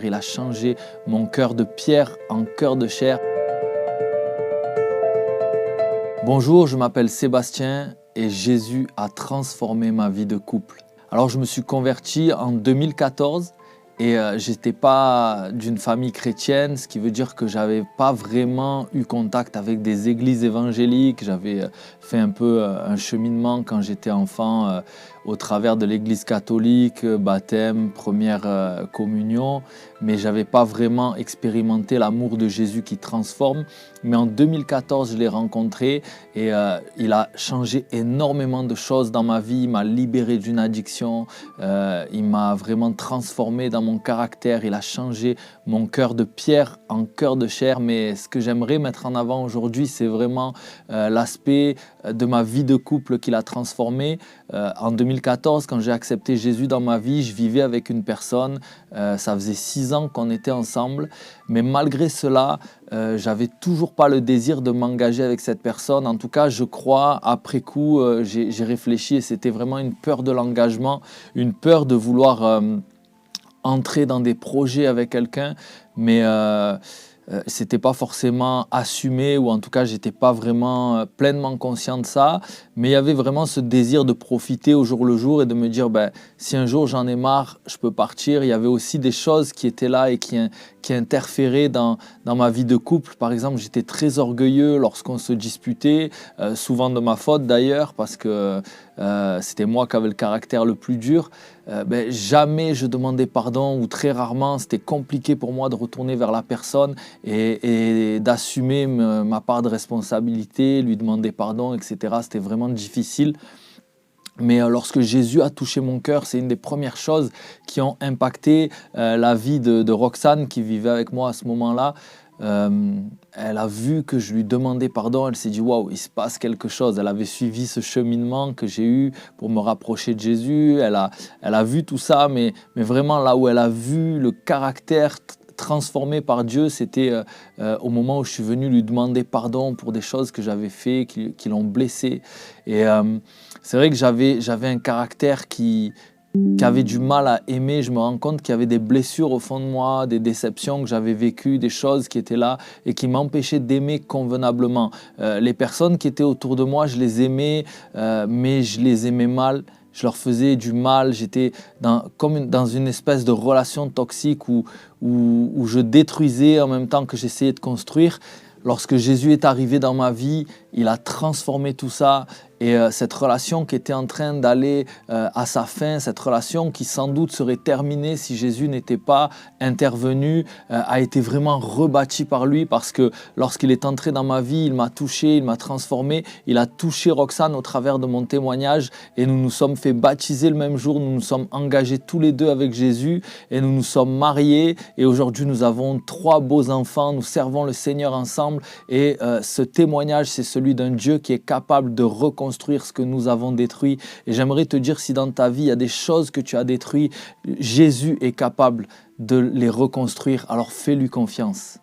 Il a changé mon cœur de pierre en cœur de chair. Bonjour, je m'appelle Sébastien et Jésus a transformé ma vie de couple. Alors je me suis converti en 2014 et j'étais pas d'une famille chrétienne, ce qui veut dire que j'avais pas vraiment eu contact avec des églises évangéliques. J'avais fait un peu un cheminement quand j'étais enfant au travers de l'église catholique, baptême, première communion, mais j'avais pas vraiment expérimenté l'amour de Jésus qui transforme. Mais en 2014, je l'ai rencontré et il a changé énormément de choses dans ma vie. Il m'a libéré d'une addiction, il m'a vraiment transformé dans mon caractère. Il a changé mon cœur de pierre en cœur de chair. Mais ce que j'aimerais mettre en avant aujourd'hui, c'est vraiment l'aspect de ma vie de couple qu'il a transformé. En 2014, quand j'ai accepté Jésus dans ma vie, je vivais avec une personne. Ça faisait 6 ans qu'on était ensemble. Mais malgré cela, j'avais toujours pas le désir de m'engager avec cette personne. En tout cas, je crois, après coup, j'ai réfléchi et c'était vraiment une peur de l'engagement, une peur de vouloir entrer dans des projets avec quelqu'un, mais c'était pas forcément assumé, ou en tout cas j'étais pas vraiment pleinement conscient de ça, mais il y avait vraiment ce désir de profiter au jour le jour et de me dire si un jour j'en ai marre, je peux partir. Il y avait aussi des choses qui étaient là et qui interféraient dans ma vie de couple. Par exemple, j'étais très orgueilleux lorsqu'on se disputait, souvent de ma faute d'ailleurs, parce que c'était moi qui avais le caractère le plus dur. Jamais je demandais pardon, ou très rarement. C'était compliqué pour moi de retourner vers la personne et d'assumer ma part de responsabilité, lui demander pardon, etc. C'était vraiment difficile. Mais lorsque Jésus a touché mon cœur, c'est une des premières choses qui ont impacté la vie de Roxane, qui vivait avec moi à ce moment-là. Elle a vu que je lui demandais pardon, elle s'est dit waouh, il se passe quelque chose. Elle avait suivi ce cheminement que j'ai eu pour me rapprocher de Jésus. Elle a vu tout ça, mais vraiment là où elle a vu le caractère transformé par Dieu, c'était au moment où je suis venu lui demander pardon pour des choses que j'avais fait, qui l'ont blessé. Et c'est vrai que j'avais un caractère qui avait du mal à aimer. Je me rends compte qu'il y avait des blessures au fond de moi, des déceptions que j'avais vécues, des choses qui étaient là et qui m'empêchaient d'aimer convenablement. Les personnes qui étaient autour de moi, je les aimais, mais je les aimais mal. Je leur faisais du mal. J'étais comme dans une espèce de relation toxique où je détruisais en même temps que j'essayais de construire. Lorsque Jésus est arrivé dans ma vie, il a transformé tout ça. Et cette relation qui était en train d'aller à sa fin, cette relation qui sans doute serait terminée si Jésus n'était pas intervenu, a été vraiment rebâtie par lui, parce que lorsqu'il est entré dans ma vie, il m'a touché, il m'a transformé. Il a touché Roxane au travers de mon témoignage et nous nous sommes fait baptiser le même jour. Nous nous sommes engagés tous les deux avec Jésus et nous nous sommes mariés. Et aujourd'hui, nous avons 3 beaux enfants. Nous servons le Seigneur ensemble. Et ce témoignage, c'est celui d'un Dieu qui est capable de reconstruire ce que nous avons détruit. Et j'aimerais te dire, si dans ta vie il y a des choses que tu as détruites, Jésus est capable de les reconstruire, alors fais-lui confiance.